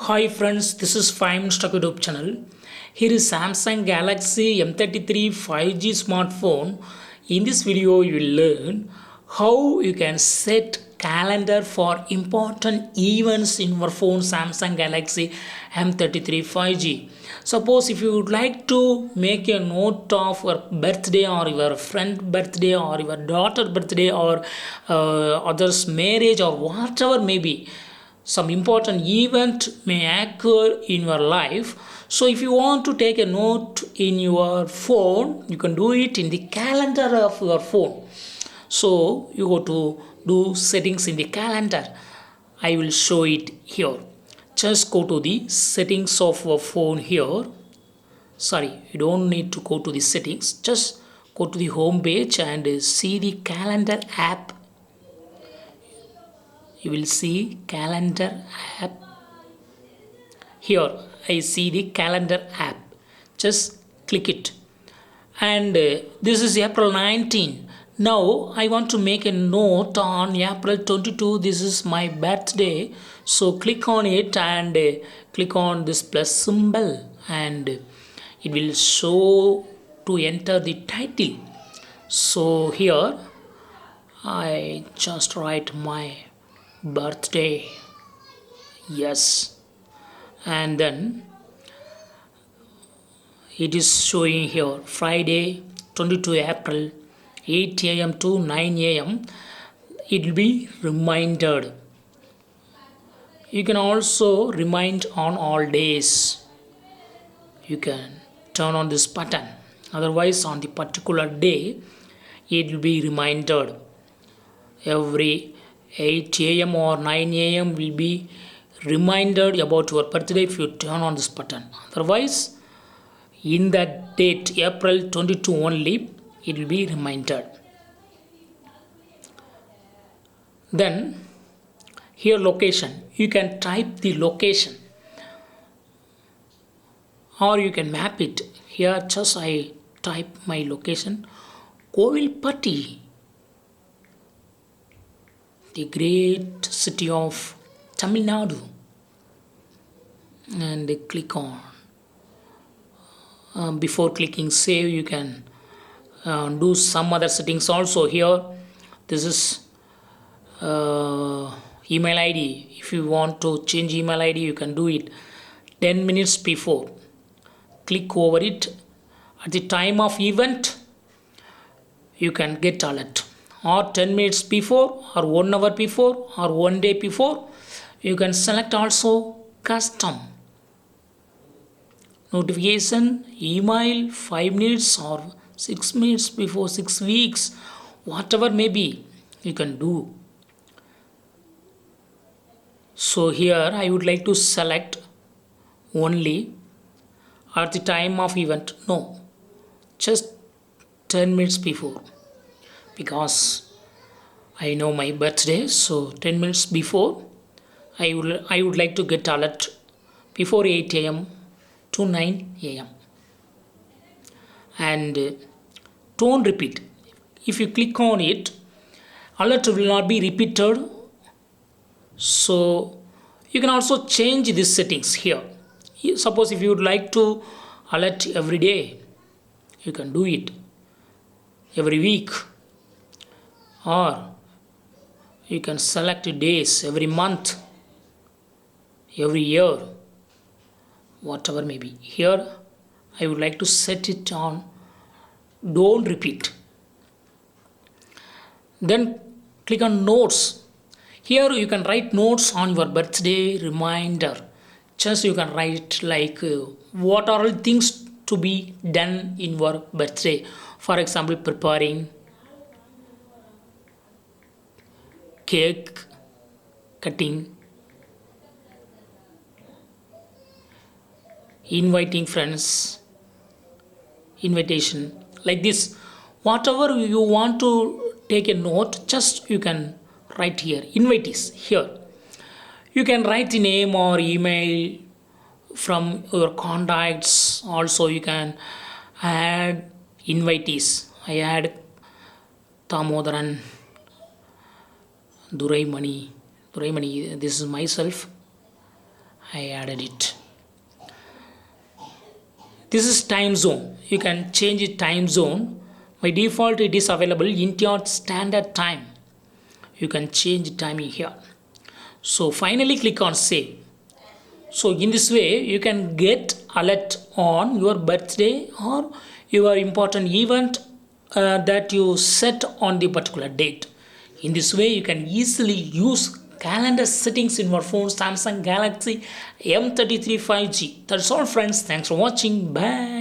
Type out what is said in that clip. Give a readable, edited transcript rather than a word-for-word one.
Hi friends, this is 5 instructed YouTube channel. Here is Samsung Galaxy M33 5G smartphone. In this video, you will learn how you can set calendar for important events in your phone Samsung Galaxy M33 5G. Suppose if you would like to make a note of your birthday or your friend birthday or your daughter birthday or others marriage or whatever may be, some important event may occur in your life. So if you want to take a note in your phone, you can do it in the calendar of your phone. So you go to do settings in the calendar. I will show it here. Just go to the settings of your phone here. Sorry, you don't need to go to the settings. Just go to the home page and see the calendar app. You will see calendar app. Here I see the calendar app. Just click it. And this is April 19. Now I want to make a note on April 22. This is my birthday. So click on it and click on this plus symbol and it will show to enter the title. So here I just write my birthday. Yes. And then it is showing here Friday 22 April 8 a.m. to 9 a.m. It will be reminded. You can also remind on all days. You can turn on this button. Otherwise, on the particular day, it will be reminded. Every 8 a.m. or 9 a.m. will be reminded about your birthday if you turn on this button. Otherwise, in that date, April 22 only, it will be reminded. Then, here location. You can type the location or you can map it. Here, just I type my location. Kovilpatti, the great city of Tamil Nadu, and click on. Before clicking save, you can do some other settings also here. This is email ID. If you want to change email ID, you can do it 10 minutes before. Click over it. At the time of event, you can get alert. Or 10 minutes before, or 1 hour before, or 1 day before. You can select also custom notification, email 5 minutes or 6 minutes before 6 weeks, whatever may be, you can do. So here I would like to select only at the time of event. No, just 10 minutes before, because I know my birthday. So 10 minutes before, I would like to get alert before 8 a.m. to 9 a.m. and don't repeat. If you click on it, alert will not be repeated. So you can also change these settings here. Suppose if you would like to alert every day, you can do it every week, or you can select days every month, every year, whatever may be. Here I would like to set it on don't repeat. Then click on notes. Here you can write notes on your birthday reminder. Just you can write like what are all things to be done in your birthday. For example, preparing cake, cutting, inviting friends, invitation, like this. Whatever you want to take a note, just you can write here. Invitees here. You can write the name or email from your contacts. Also, you can add invitees. I add Tamodaran, Duraimani. This is myself. I added it. This is time zone. You can change it time zone. By default, it is available India Standard Time. You can change timing here. So finally click on save. So in this way, you can get alert on your birthday or your important event that you set on the particular date. In this way, you can easily use calendar settings in your phone Samsung Galaxy M33 5G. That's all friends. Thanks for watching. Bye.